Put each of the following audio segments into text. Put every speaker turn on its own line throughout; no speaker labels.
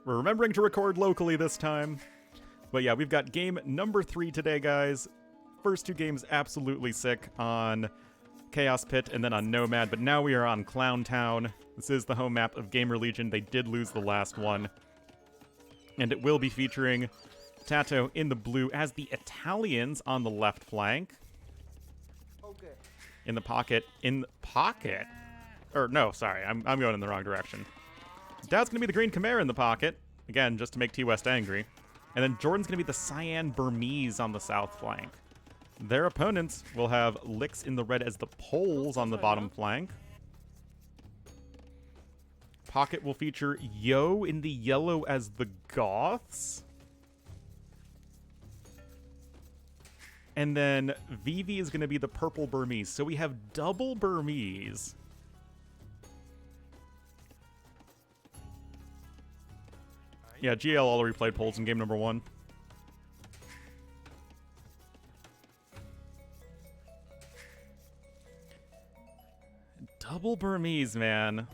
We're remembering to record locally this time. But yeah, we've got game number 3 today, guys. First 2 games absolutely sick on Chaos Pit and then on Nomad, but now we are on Clown Town. This is the home map of Gamer Legion. They did lose the last one. And it will be featuring TaToH in the blue as the Italians on the left flank.
Okay.
In the pocket. Or no, sorry, I'm going in the wrong direction. DauT's going to be the green Khmer in the pocket. Again, just to make T-West angry. And then Jordan's going to be the Cyan Burmese on the south flank. Their opponents will have Licks in the red as the Poles on the bottom flank. Pocket will feature Yo in the yellow as the Goths. And then Vivi is going to be the purple Burmese. So we have double Burmese. Yeah, GL already played Poles in game number 1. Double Burmese, man.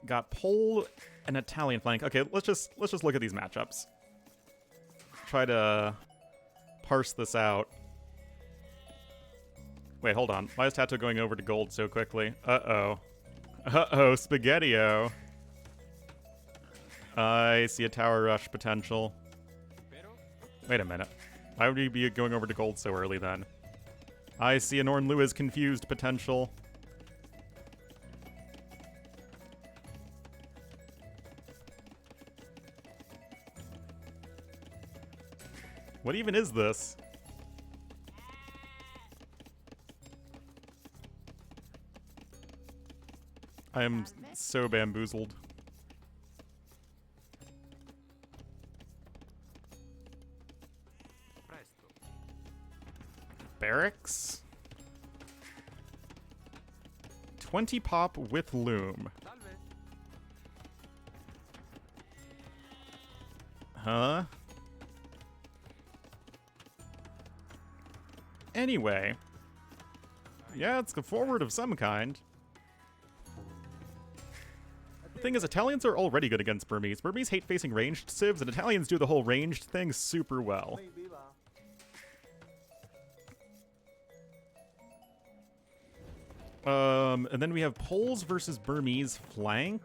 Got Pole and Italian flank. Okay, let's just look at these matchups. Try to parse this out. Wait, hold on. Why is TaToH going over to gold so quickly? Uh-oh. Uh-oh, Spaghetti-O. I see a tower rush potential. Wait a minute. Why would he be going over to gold so early then? I see an Ornlu as confused potential. What even is this? I am so bamboozled. Barracks? 20 pop with loom. Huh? Anyway. Yeah, it's a forward of some kind. The thing is, Italians are already good against Burmese. Burmese hate facing ranged civs, and Italians do the whole ranged thing super well. And then we have Poles versus Burmese flank.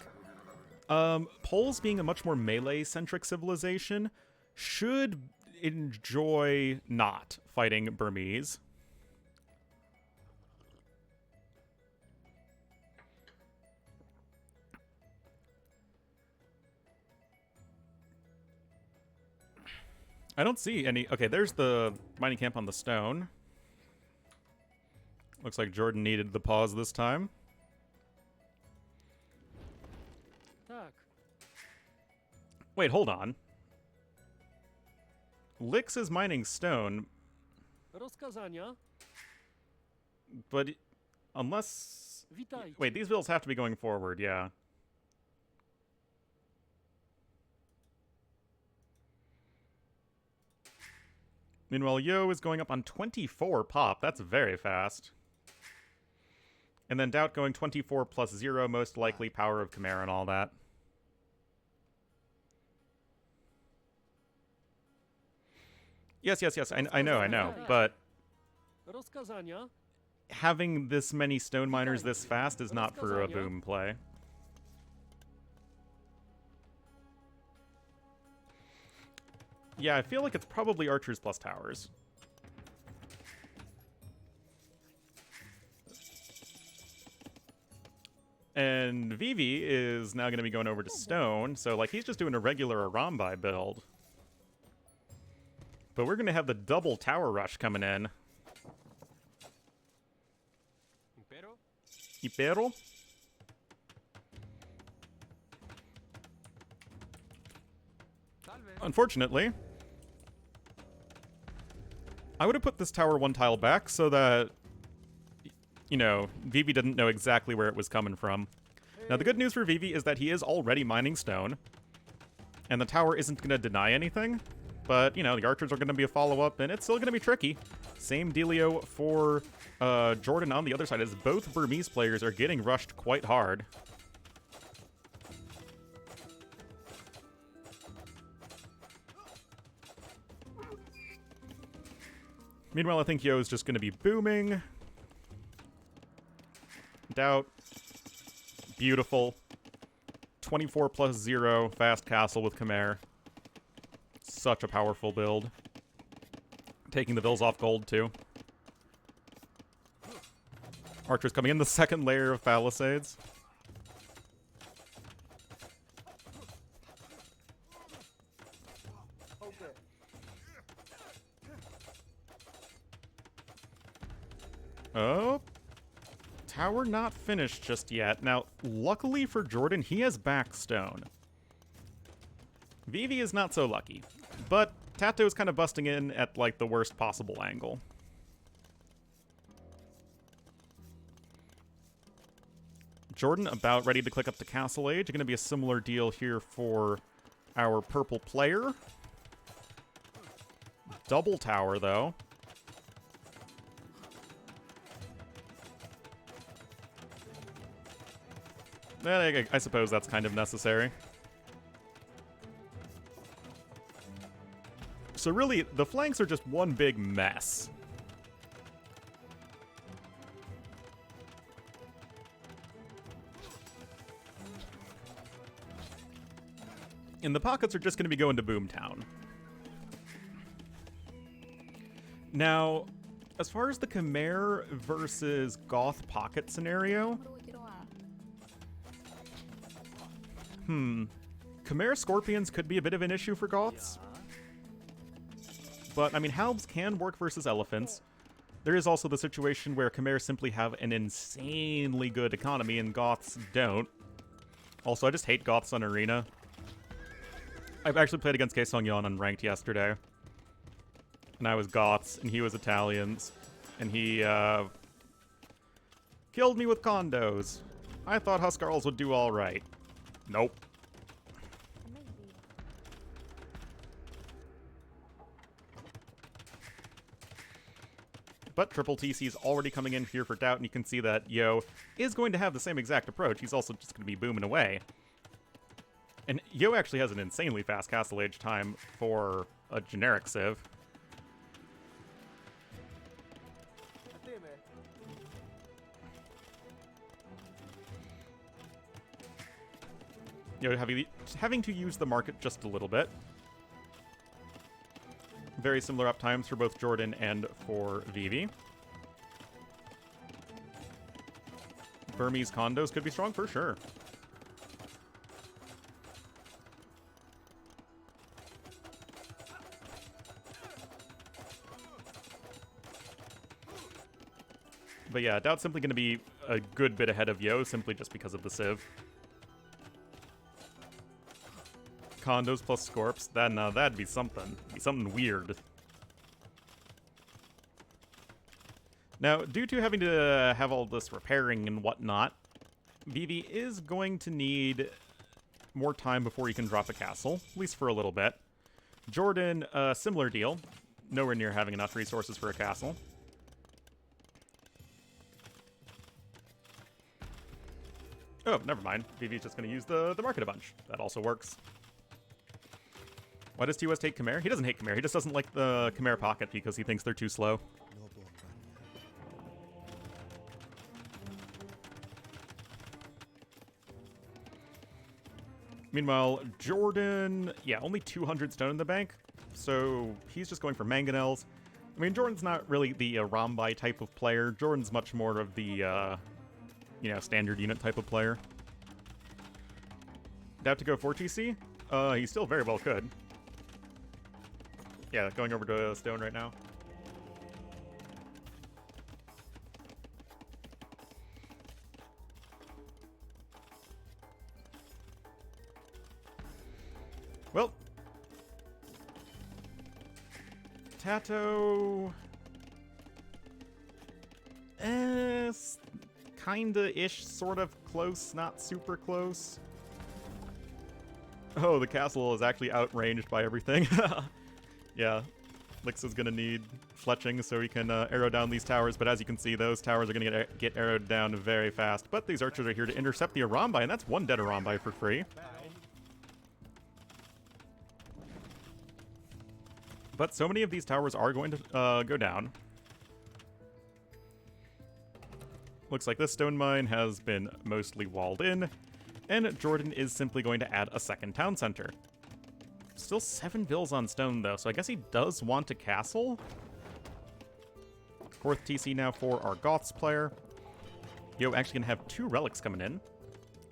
Poles, being a much more melee-centric civilization, should enjoy not fighting Burmese. I don't see any... Okay, there's the mining camp on the stone. Looks like Jordan needed the pause this time. Wait, hold on. Licks is mining stone. But unless... Wait, these bills have to be going forward, yeah. Meanwhile, Yo is going up on 24 pop. That's very fast. And then DauT going 24 plus 0, most likely power of Khmer and all that. Yes, I know. But having this many stone miners this fast is not for a boom play. Yeah, I feel like it's probably archers plus towers. And Vivi is now going to be going over to stone, so like he's just doing a regular Arambai build. But we're going to have the double tower rush coming in. Impero? Unfortunately, I would have put this tower 1 tile back so that, you know, Vivi didn't know exactly where it was coming from. Now, the good news for Vivi is that he is already mining stone, and the tower isn't going to deny anything, but, you know, the archers are going to be a follow-up, and it's still going to be tricky. Same dealio for Jordan on the other side, as both Burmese players are getting rushed quite hard. Meanwhile, I think Yo is just going to be booming. DauT. Beautiful. 24 plus 0 fast castle with Khmer. Such a powerful build. Taking the vills off gold, too. Archers coming in the second layer of palisades.
Okay.
Oh. Tower not finished just yet. Now, luckily for Jordan, he has backstone. Vivi is not so lucky. But TaToH is kind of busting in at, like, the worst possible angle. Jordan about ready to click up to Castle Age. Going to be a similar deal here for our purple player. Double tower, though. I suppose that's kind of necessary. So really, the flanks are just one big mess. And the pockets are just going to be going to Boomtown. Now, as far as the Khmer versus Goth pocket scenario... Khmer Scorpions could be a bit of an issue for Goths. But, I mean, Halbs can work versus elephants. There is also the situation where Khmer simply have an insanely good economy and Goths don't. Also, I just hate Goths on Arena. I've actually played against Kaesongyeon on Ranked yesterday. And I was Goths, and he was Italians. And he, killed me with condos. I thought Huskarls would do alright. Nope. But Triple TC is already coming in here for DauT, and you can see that Yo is going to have the same exact approach. He's also just going to be booming away. And Yo actually has an insanely fast Castle Age time for a generic Civ. You know, having to use the market just a little bit. Very similar uptimes for both Jordan and for Vivi. Burmese condos could be strong for sure. But yeah, DauT's simply going to be a good bit ahead of Yo, simply just because of the Civ. Condos plus Scorps, that'd be something. Be something weird. Now, due to having to have all this repairing and whatnot, Vivi is going to need more time before he can drop a castle, at least for a little bit. Jordan, similar deal. Nowhere near having enough resources for a castle. Oh, never mind. Vivi's just going to use the market a bunch. That also works. Why does TOS take Khmer? He doesn't hate Khmer. He just doesn't like the Khmer pocket because he thinks they're too slow. Meanwhile, Jordan, yeah, only 200 stone in the bank, so he's just going for mangonels. I mean, Jordan's not really the Rambai type of player. Jordan's much more of the, you know, standard unit type of player. DauT to go 4TC? He still very well could. Yeah, going over to stone right now. Well, TaToH, kinda-ish, sort of close, not super close. Oh, the castle is actually outranged by everything. Yeah, Lix is gonna need fletching so he can arrow down these towers, but as you can see, those towers are gonna get arrowed down very fast. But these archers are here to intercept the Arambai, and that's one dead Arambai for free. But so many of these towers are going to go down. Looks like this stone mine has been mostly walled in, and Jordan is simply going to add a second town center. Still 7 vills on stone, though, so I guess he does want to castle. 4th TC now for our Goths player. Yo, actually gonna have 2 relics coming in.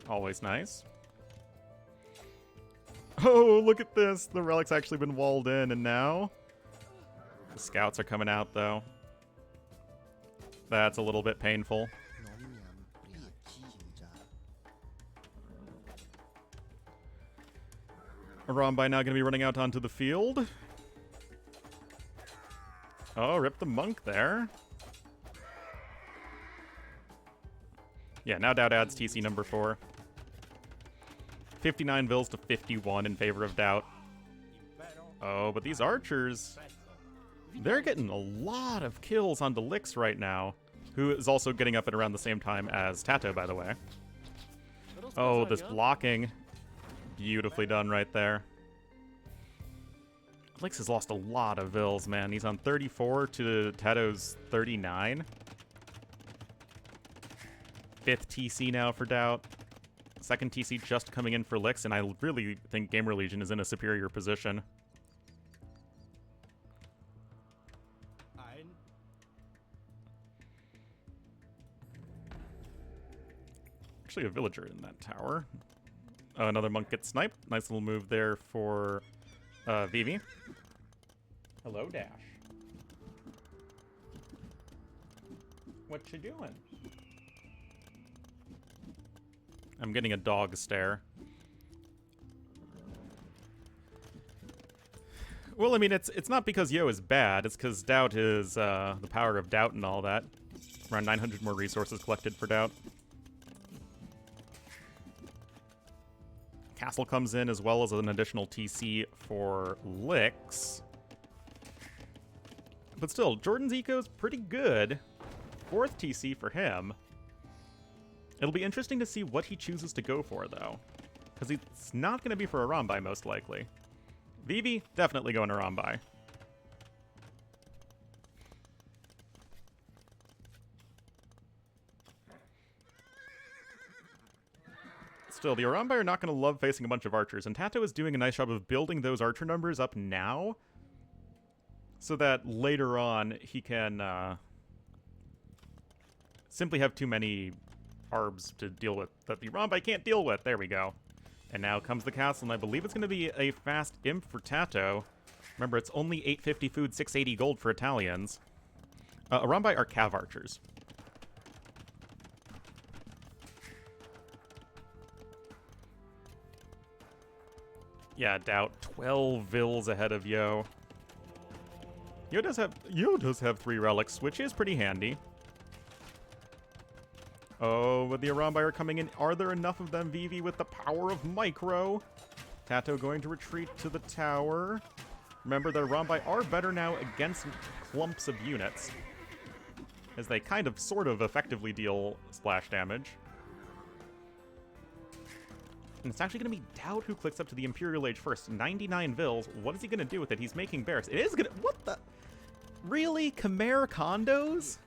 Always nice. Oh, look at this! The relic's actually been walled in, and now the scouts are coming out, though. That's a little bit painful. Arambai now going to be running out onto the field. Oh, rip the monk there. Yeah, now DauT adds TC number 4. 59 vills to 51 in favor of DauT. Oh, but these archers, they're getting a lot of kills on Lix right now, who is also getting up at around the same time as TaToH, by the way. Oh, this blocking. Beautifully done right there. Lix has lost a lot of vills, man. He's on 34 to TaToH's 39. 5th TC now for DauT. 2nd TC just coming in for Lix, and I really think Gamer Legion is in a superior position. Actually, a villager in that tower. Another monk gets sniped. Nice little move there for Vivi. Hello, Dash. What you doing? I'm getting a dog stare. Well, I mean, it's not because Yo is bad. It's because DauT is the power of DauT and all that. Around 900 more resources collected for DauT. Castle comes in as well as an additional TC for Lix. But still, Jordan's eco is pretty good. 4th TC for him. It'll be interesting to see what he chooses to go for, though. Because it's not going to be for Arambai, most likely. Vivi, definitely going Arambai. Still, the Arambai are not going to love facing a bunch of archers, and TaToH is doing a nice job of building those archer numbers up now, so that later on he can simply have too many arbs to deal with that the Arambai can't deal with. There we go. And now comes the castle, and I believe it's going to be a fast imp for TaToH. Remember, it's only 850 food, 680 gold for Italians. Arambai are cav archers. Yeah, DauT 12 vills ahead of Yo. Yo does have 3 relics, which is pretty handy. Oh, but the Arambai are coming in. Are there enough of them, Vivi, with the power of micro? TaToH going to retreat to the tower. Remember, the Arambai are better now against clumps of units, as they kind of, sort of, effectively deal splash damage. And it's actually going to be DauT who clicks up to the Imperial Age first. 99 vills. What is he going to do with it? He's making barracks. It is going to... What the... Really? Khmer condos?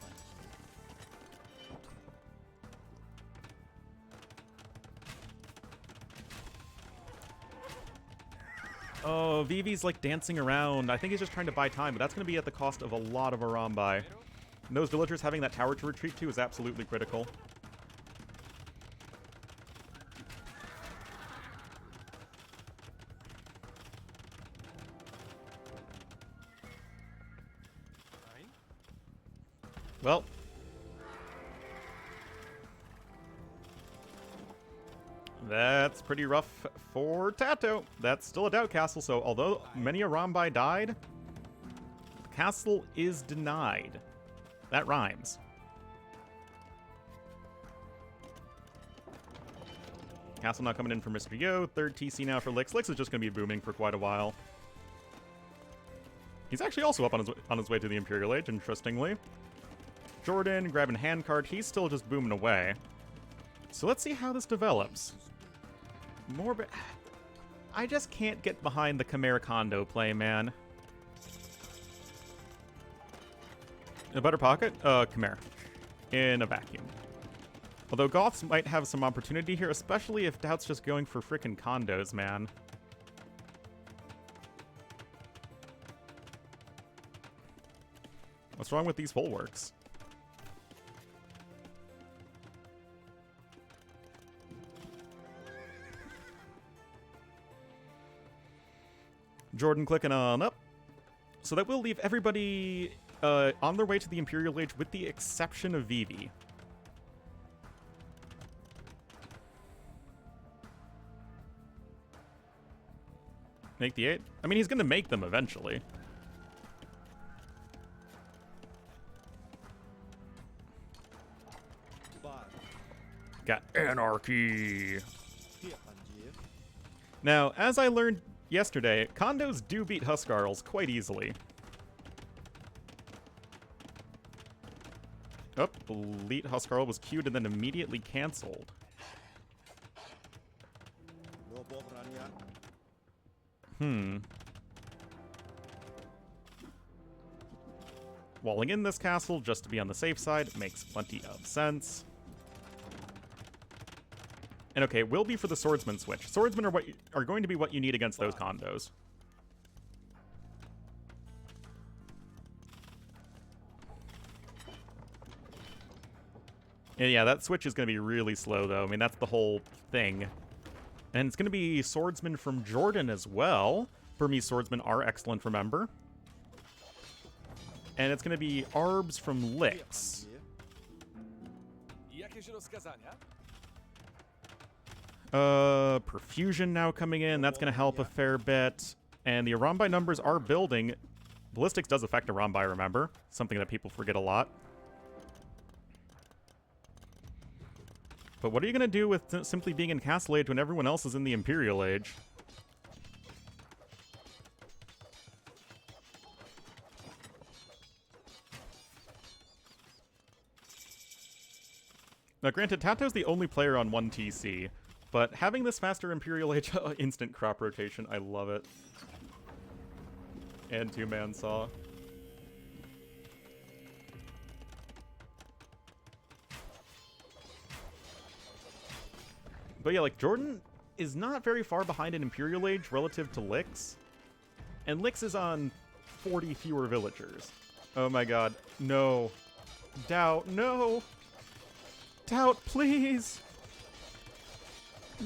Oh, Vivi's like dancing around. I think he's just trying to buy time, but that's going to be at the cost of a lot of Arambai. And those villagers having that tower to retreat to is absolutely critical. Well, that's pretty rough for TaToH. That's still a DauT castle, so although many Arambai died, the castle is denied. That rhymes. Castle now coming in for MrYo. 3rd TC now for Lix. Lix is just going to be booming for quite a while. He's actually also up on his way to the Imperial Age, interestingly. Jordan grabbing handcart. He's still just booming away. So let's see how this develops. I just can't get behind the Khmer condo play, man. A better pocket? Khmer. In a vacuum. Although Goths might have some opportunity here, especially if DauT's just going for frickin' condos, man. What's wrong with these bulwarks? Jordan clicking on up. So that will leave everybody on their way to the Imperial Age with the exception of Vivi. Make the 8? I mean, he's going to make them eventually. Got anarchy. Now, as I learned yesterday, condos do beat Huskarls quite easily. Oh, Elite Huskarl was queued and then immediately canceled. Walling in this castle just to be on the safe side makes plenty of sense. And okay, will be for the swordsman switch. Swordsmen are going to be what you need against those condos. And yeah, that switch is going to be really slow, though. I mean, that's the whole thing. And it's going to be swordsmen from Jordan as well. Burmese swordsmen are excellent, remember. And it's going to be Arbs from Licks. Perfusion now coming in. That's going to help a fair bit. And the Arambai numbers are building. Ballistics does affect Arambai, remember? Something that people forget a lot. But what are you going to do with simply being in Castle Age when everyone else is in the Imperial Age? Now, granted, TaToH's the only player on 1 TC, but having this faster Imperial Age instant crop rotation, I love it. And two-man saw. But yeah, like, Jordan is not very far behind in Imperial Age relative to Licks. And Licks is on 40 fewer villagers. Oh my god. No. DauT, no! DauT, please!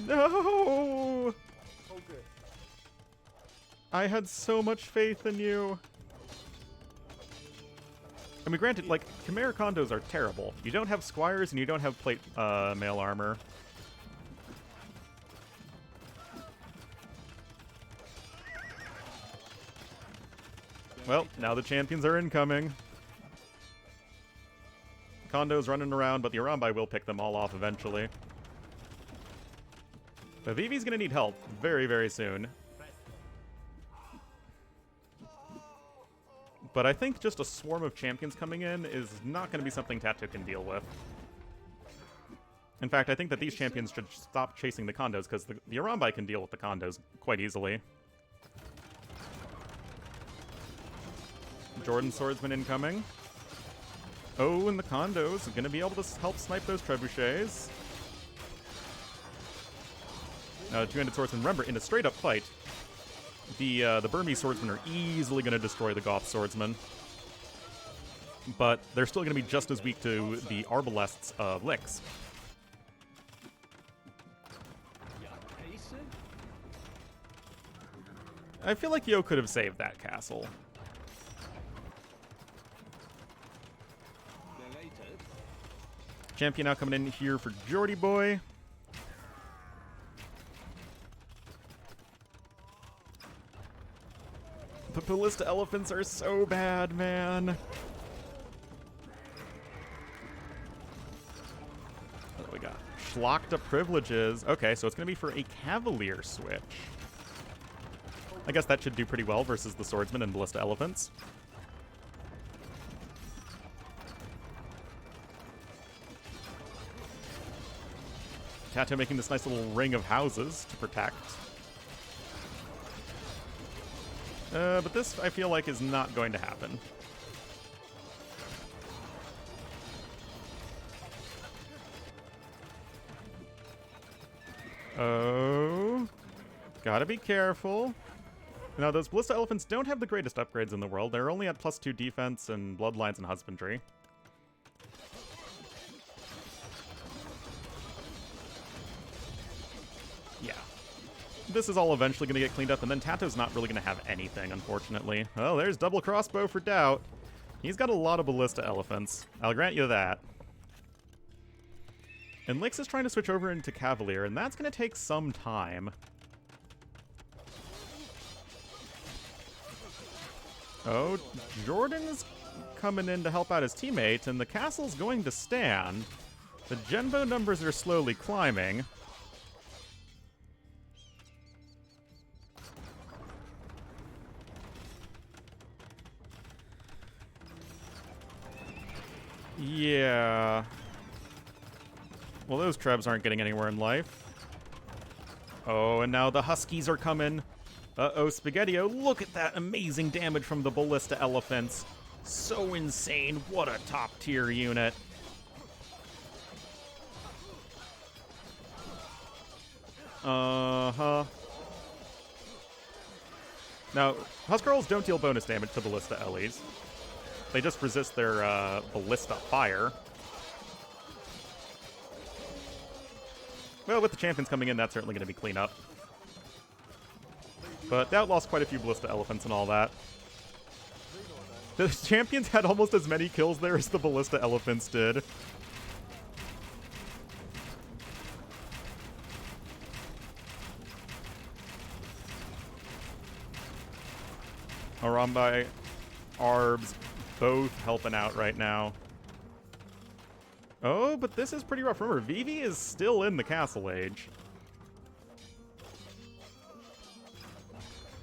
No!
Okay.
I had so much faith in you. I mean, granted, like, Khmer condos are terrible. You don't have squires and you don't have plate mail armor. Well, now the champions are incoming. Kondo's running around, but the Arambai will pick them all off eventually. But Vivi's gonna need help very, very soon. But I think just a swarm of champions coming in is not gonna be something TaToH can deal with. In fact, I think that these champions should stop chasing the condos, because the Arambai can deal with the condos quite easily. Jordan swordsman incoming. Oh, and the condos are going to be able to help snipe those trebuchets. 2-handed swordsman. Remember, in a straight-up fight, the Burmese swordsmen are easily going to destroy the Goth swordsmen. But they're still going to be just as weak to the arbalests of Licks. I feel like Yo could have saved that castle. Champion now coming in here for Jordy Boy. The Ballista elephants are so bad, man. What do we got? Schlachta privileges. Okay, so it's going to be for a Cavalier switch. I guess that should do pretty well versus the Swordsman and Ballista elephants. TaToH making this nice little ring of houses to protect. But this, I feel like, is not going to happen. Oh. Gotta be careful. Now, those Ballista Elephants don't have the greatest upgrades in the world. They're only at +2 defense and Bloodlines and Husbandry. Yeah. This is all eventually going to get cleaned up, and then TaToH's not really going to have anything, unfortunately. Oh, there's double crossbow for DauT. He's got a lot of Ballista Elephants. I'll grant you that. And Lix is trying to switch over into Cavalier, and that's going to take some time. Oh, Jordan's coming in to help out his teammate, and the castle's going to stand. The Genbo numbers are slowly climbing. Yeah. Well, those Trebs aren't getting anywhere in life. Oh, and now the Huskies are coming. Uh-oh, Spaghetti-O, look at that amazing damage from the Ballista Elephants. So insane. What a top-tier unit. Uh-huh. Now, Huskarls don't deal bonus damage to Ballista Ellies. They just resist their Ballista Fire. Well, with the champions coming in, that's certainly going to be cleanup. But DauT lost quite a few Ballista Elephants and all that. The champions had almost as many kills there as the Ballista Elephants did. Arambai, Arbs, both helping out right now. Oh, but this is pretty rough. Remember, Vivi is still in the Castle Age.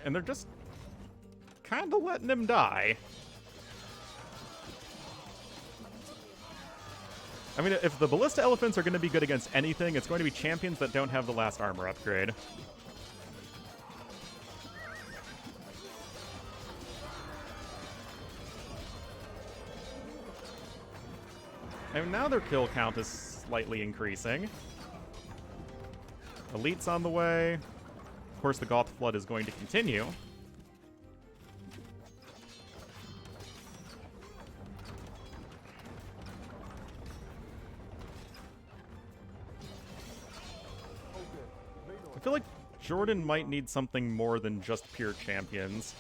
And they're just kind of letting him die. I mean, if the Ballista Elephants are going to be good against anything, it's going to be champions that don't have the last armor upgrade. And now their kill count is slightly increasing. Elite's on the way. Of course, the Goth Flood is going to continue. I feel like Jordan might need something more than just pure champions.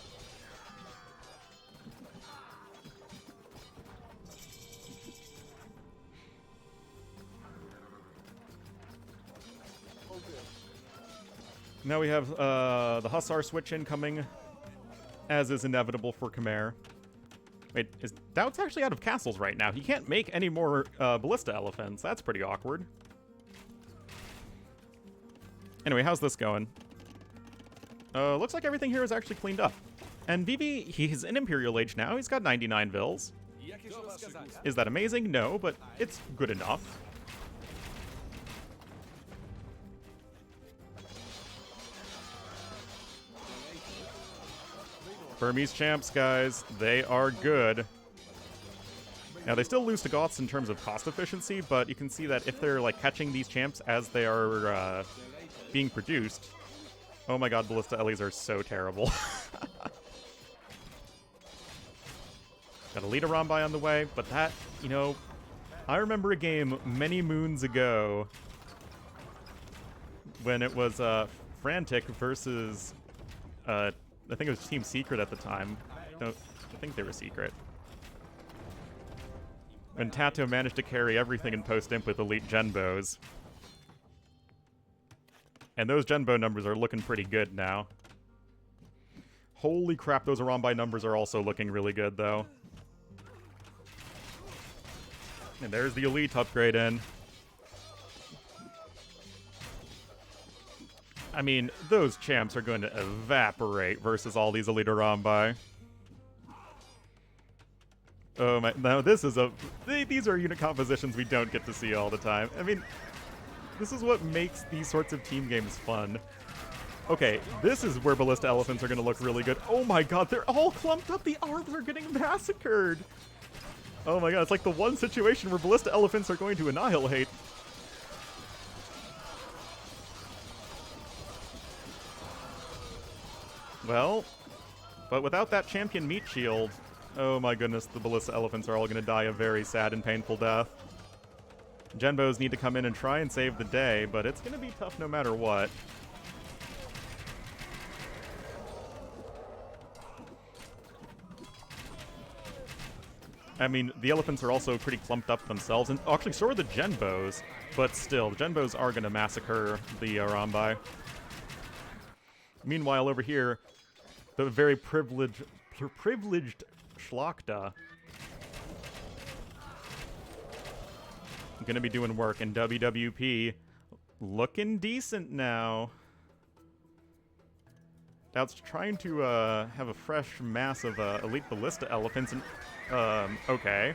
Now we have the Hussar switch incoming, as is inevitable for Khmer. Wait, is DauT's actually out of castles right now? He can't make any more Ballista Elephants. That's pretty awkward. Anyway, how's this going? Looks like everything here is actually cleaned up. And Vivi, he's in Imperial Age now. He's got 99 vills. Is that amazing? No, but it's good enough. Burmese champs, guys, they are good. Now, they still lose to Goths in terms of cost efficiency, but you can see that if they're, like, catching these champs as they are being produced... Oh my god, Ballista Ellies are so terrible. Got a lead Arambai on the way, but that, you know... I remember a game many moons ago when it was Frantic versus... I think it was Team Secret at the time. I think they were Secret. When TaToH managed to carry everything in post-imp with elite Genbos. And those Genbo numbers are looking pretty good now. Holy crap, those Arambai numbers are also looking really good, though. And there's the elite upgrade in. I mean, those champs are going to evaporate versus all these elite Arambai. Oh my, now this is these are unit compositions we don't get to see all the time. I mean, this is what makes these sorts of team games fun. Okay, this is where Ballista Elephants are going to look really good. Oh my god, they're all clumped up. The Arbs are getting massacred. Oh my god, it's like the one situation where Ballista Elephants are going to annihilate. Well, but without that champion meat shield, oh my goodness, the Ballista elephants are all going to die a very sad and painful death. Genbos need to come in and try and save the day, but it's going to be tough no matter what. I mean, the elephants are also pretty clumped up themselves, and actually so are the Genbos, but still, the Genbos are going to massacre the Rambai. Meanwhile, over here, the very privileged Schlachta going to be doing work, and WWP looking decent now. DauT's trying to have a fresh mass of elite Ballista elephants, and okay.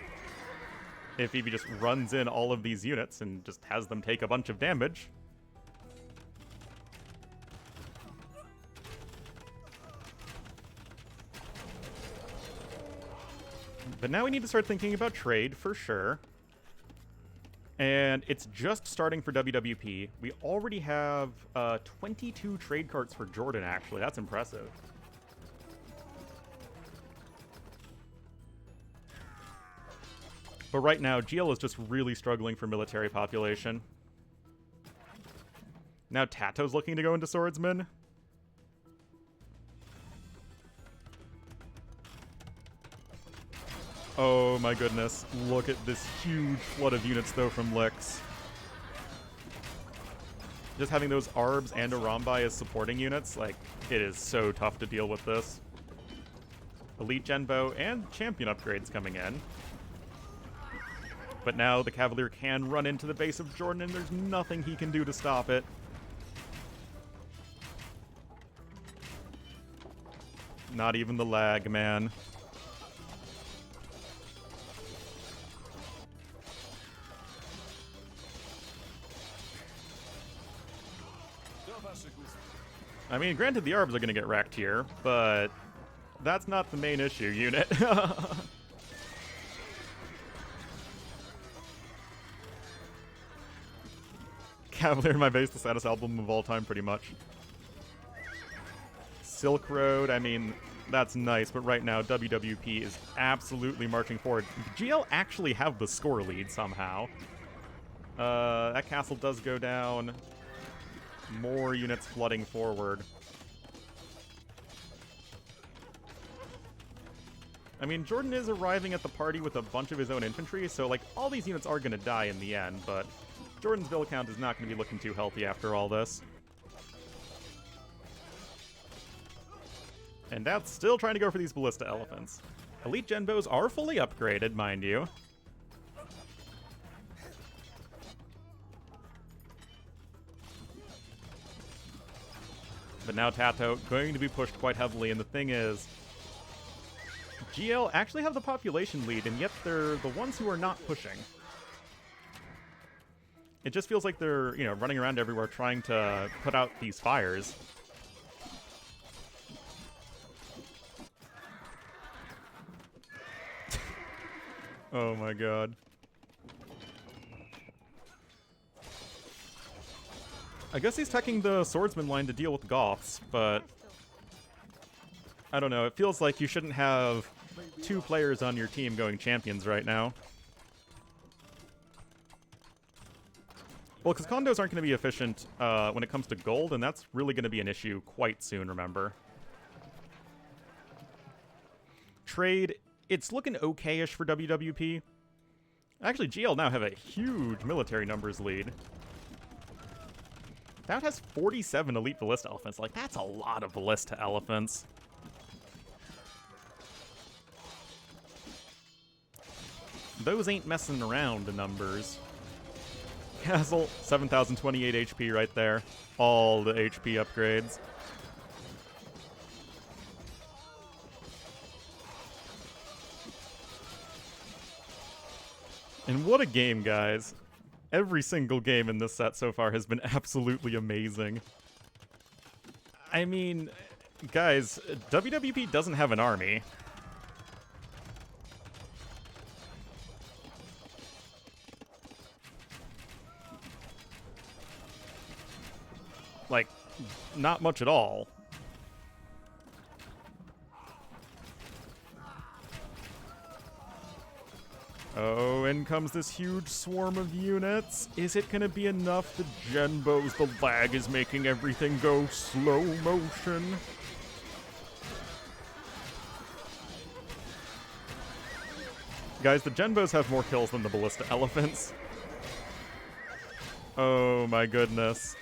If Vivi just runs in all of these units and just has them take a bunch of damage. But now we need to start thinking about trade for sure. And it's just starting for WWP. We already have 22 trade carts for Jordan, actually. That's impressive. But right now, GL is just really struggling for military population. Now TaToH's looking to go into Swordsman. Oh my goodness. Look at this huge flood of units, though, from Lix. Just having those Arbs and a Rambai as supporting units, like, it is so tough to deal with this. Elite Genbo and Champion upgrades coming in. But now the Cavalier can run into the base of Jordan, and there's nothing he can do to stop it. Not even the lag, man. I mean, granted, the Arbs are going to get wrecked here, but that's not the main issue, unit. Cavalier in my base, the saddest album of all time, pretty much. Silk Road, I mean, that's nice, but right now, WWP is absolutely marching forward. GL actually have the score lead somehow. That castle does go down. More units flooding forward. I mean, Jordan is arriving at the party with a bunch of his own infantry, so, like, all these units are going to die in the end, but Jordan's build count is not going to be looking too healthy after all this. And that's still trying to go for these Ballista elephants. Elite Genbos are fully upgraded, mind you. But now TaToH going to be pushed quite heavily, and the thing is, GL actually have the population lead, and yet they're the ones who are not pushing. It just feels like they're, you know, running around everywhere trying to put out these fires. Oh my god. I guess he's teching the swordsman line to deal with Goths, but I don't know, it feels like you shouldn't have two players on your team going champions right now. Well, because condos aren't going to be efficient when it comes to gold, and that's really going to be an issue quite soon, remember. Trade, it's looking okay-ish for WWP. Actually, GL now have a huge military numbers lead. DauT has 47 elite Ballista elephants. Like, that's a lot of Ballista elephants. Those ain't messing around, the numbers. Castle, 7,028 HP right there. All the HP upgrades. And what a game, guys. Every single game in this set so far has been absolutely amazing. I mean, guys, WWP doesn't have an army. Like, not much at all. Oh, in comes this huge swarm of units. Is it gonna be enough? The Genbos, the lag is making everything go slow motion. Guys, the Genbos have more kills than the Ballista elephants. Oh my goodness.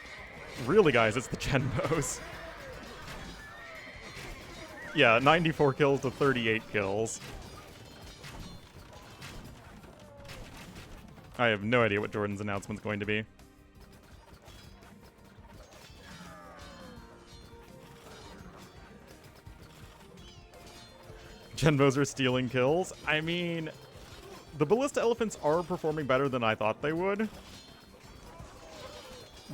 Really, guys, it's the Genbos. Yeah, 94 kills to 38 kills. I have no idea what Jordan's announcement's going to be. Genbos are stealing kills. I mean, the Ballista elephants are performing better than I thought they would.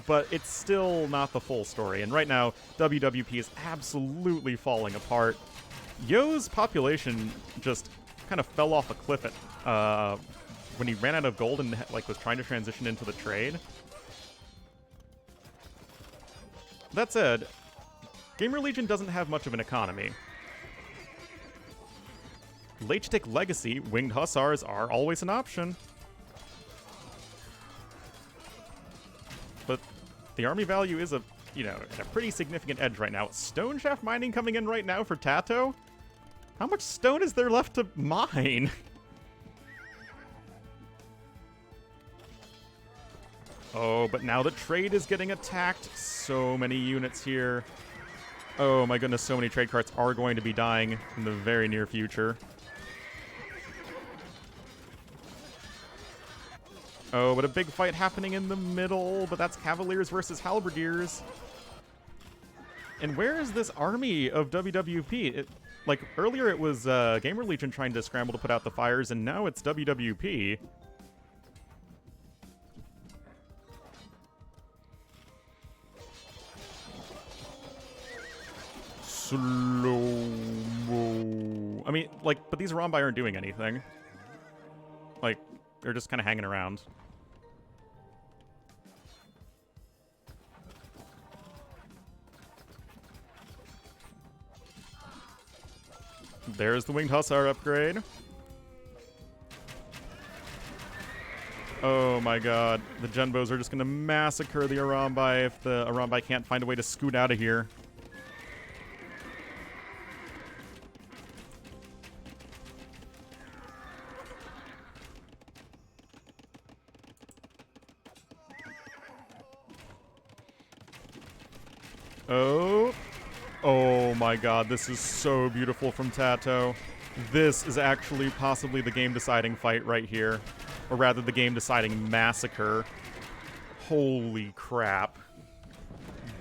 But it's still not the full story. And right now, WWP is absolutely falling apart. Yo's population just kind of fell off a cliff at, when he ran out of gold and like was trying to transition into the trade. That said, Gamer Legion doesn't have much of an economy. Late-tick Legacy, Winged Hussars are always an option. But the army value is a, at a pretty significant edge right now. Stone shaft mining coming in right now for TaToH. How much stone is there left to mine? Oh, but now the trade is getting attacked. So many units here. Oh my goodness, so many trade carts are going to be dying in the very near future. Oh, but a big fight happening in the middle, but that's Cavaliers versus Halberdiers. And where is this army of WWP? Like, earlier it was Gamer Legion trying to scramble to put out the fires, and now it's WWP. Slow-mo. I mean, like, but these Arambai aren't doing anything. Like, they're just kind of hanging around. There's the Winged Hussar upgrade. Oh my god. The Genbos are just going to massacre the Arambai if the Arambai can't find a way to scoot out of here. Oh. Oh my god, this is so beautiful from TaToH. This is actually possibly the game-deciding fight right here. Or rather, the game-deciding massacre. Holy crap.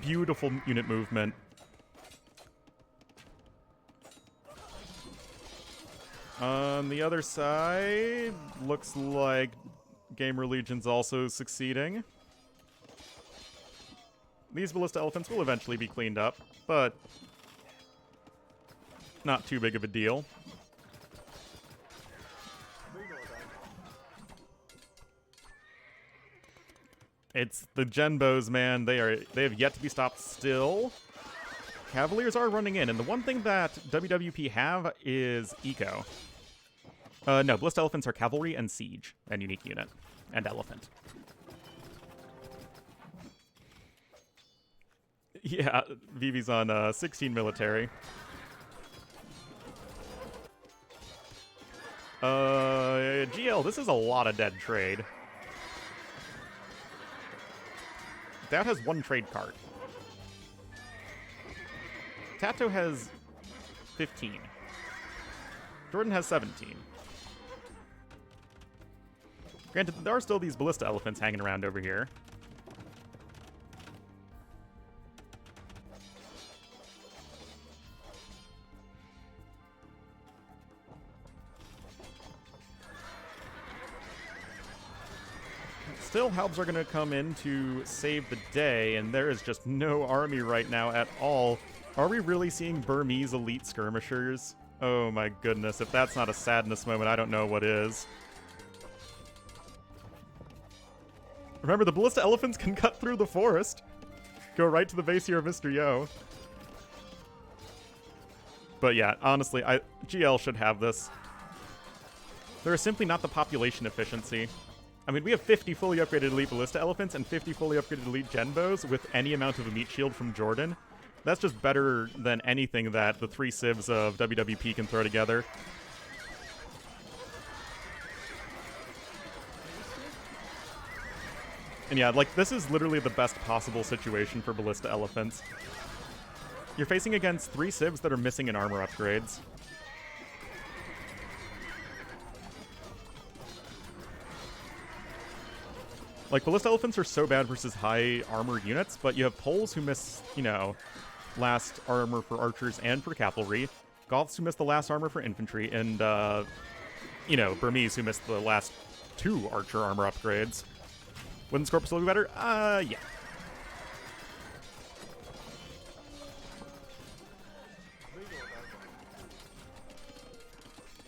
Beautiful unit movement. On the other side, looks like Gamer Legion's also succeeding. These Ballista elephants will eventually be cleaned up, but not too big of a deal. It's the Genbos, man. They have yet to be stopped still. Cavaliers are running in, and the one thing that WWP have is eco. No, Ballista elephants are cavalry and siege, and unique unit, and elephant. Yeah, Vivi's on 16 military. GL, this is a lot of dead trade. DauT has one trade card. TaToH has 15. Jordan has 17. Granted, there are still these Ballista elephants hanging around over here. Still, Halbs are going to come in to save the day, and there is just no army right now at all. Are we really seeing Burmese elite skirmishers? Oh my goodness, if that's not a sadness moment, I don't know what is. Remember, the Ballista elephants can cut through the forest. Go right to the base here of MrYo. But yeah, honestly, GL should have this. There is simply not the population efficiency. I mean, we have 50 fully upgraded elite ballista elephants and 50 fully upgraded elite genbos with any amount of a meat shield from Jordan. That's just better than anything that the 3 civs of WWP can throw together. And yeah, like, this is literally the best possible situation for ballista elephants. You're facing against 3 civs that are missing in armor upgrades. Like, ballista elephants are so bad versus high armor units, but you have Poles who miss, you know, last armor for archers and for cavalry, Goths who miss the last armor for infantry, and, you know, Burmese who missed the last 2 archer armor upgrades. Wouldn't Scorp still be better? Yeah.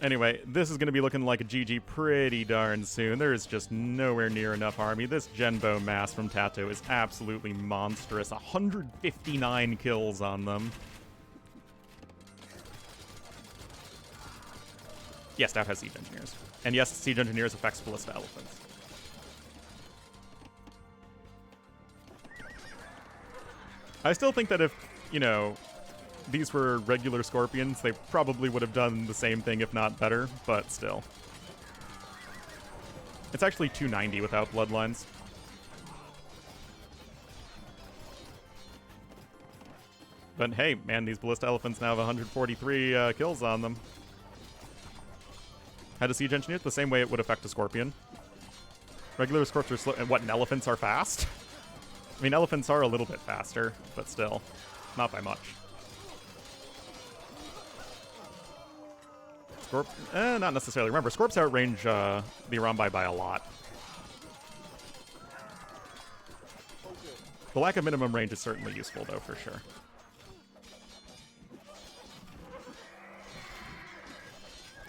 Anyway, this is going to be looking like a GG pretty darn soon. There is just nowhere near enough army. This Genbo mass from TaToH is absolutely monstrous. 159 kills on them. Yes, DauT has siege engineers. And yes, siege engineers affects ballista elephants. I still think that if, you know, these were regular scorpions, they probably would have done the same thing, if not better, but still. It's actually 290 without bloodlines. But hey, man, these ballista elephants now have 143 kills on them. Had a siege engineer the same way it would affect a scorpion. Regular scorps are slow, and what, and elephants are fast? I mean, elephants are a little bit faster, but still, not by much. Scorp, not necessarily. Remember, Scorps outrange the Arambai by a lot. The lack of minimum range is certainly useful, though, for sure.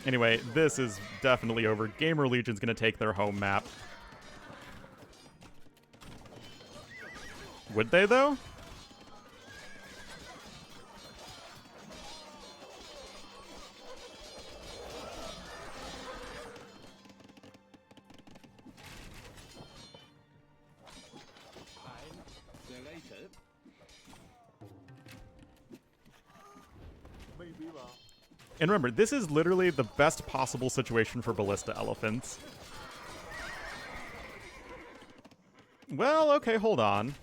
Anyway, this is definitely over. Gamer Legion's going to take their home map. Would they, though? And remember, this is literally the best possible situation for ballista elephants. Well, okay, hold on.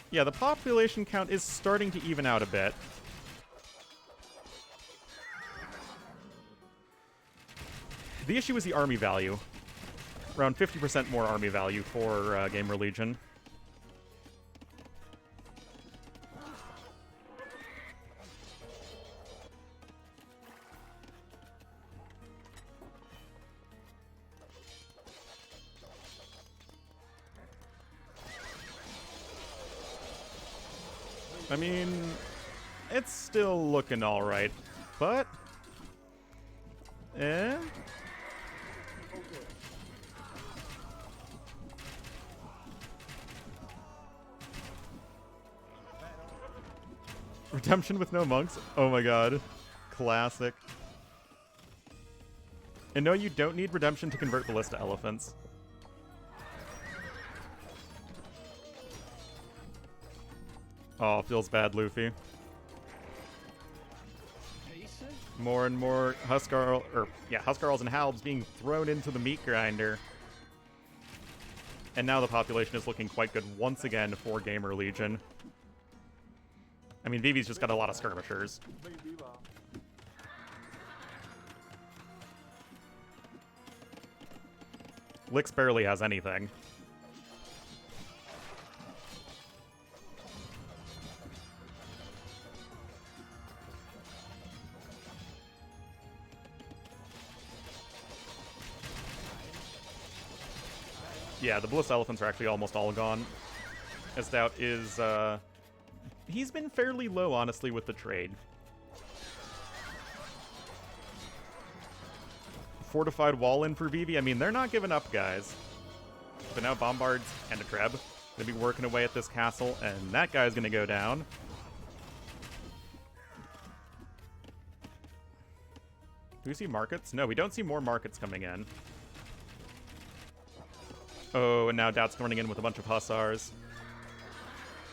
Yeah, the population count is starting to even out a bit. The issue is the army value. Around 50% more army value for Gamer Legion. I mean, it's still looking alright, but... Redemption with no monks? Oh my god. Classic. And no, you don't need redemption to convert ballista elephants. Oh, feels bad, Luffy. More and more Huskarls and Halbs being thrown into the meat grinder. And now the population is looking quite good once again for Gamer Legion. I mean, Vivi's just got a lot of skirmishers. Lix barely has anything. Yeah, the Ballista Elephants are actually almost all gone. As DauT is, he's been fairly low, honestly, with the trade. Fortified wall in for Vivi. I mean, they're not giving up, guys. But now Bombards and a Treb gonna be working away at this castle, and that guy's gonna go down. Do we see markets? No, we don't see more markets coming in. Oh, and now DauT's running in with a bunch of hussars.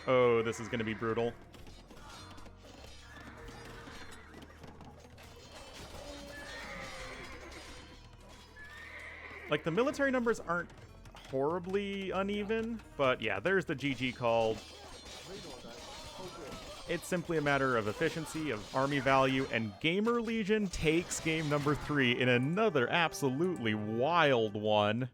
Oh, this is going to be brutal. Like, the military numbers aren't horribly uneven, but yeah, there's the GG called. It's simply a matter of efficiency, of army value, and Gamer Legion takes game number 3 in another absolutely wild one.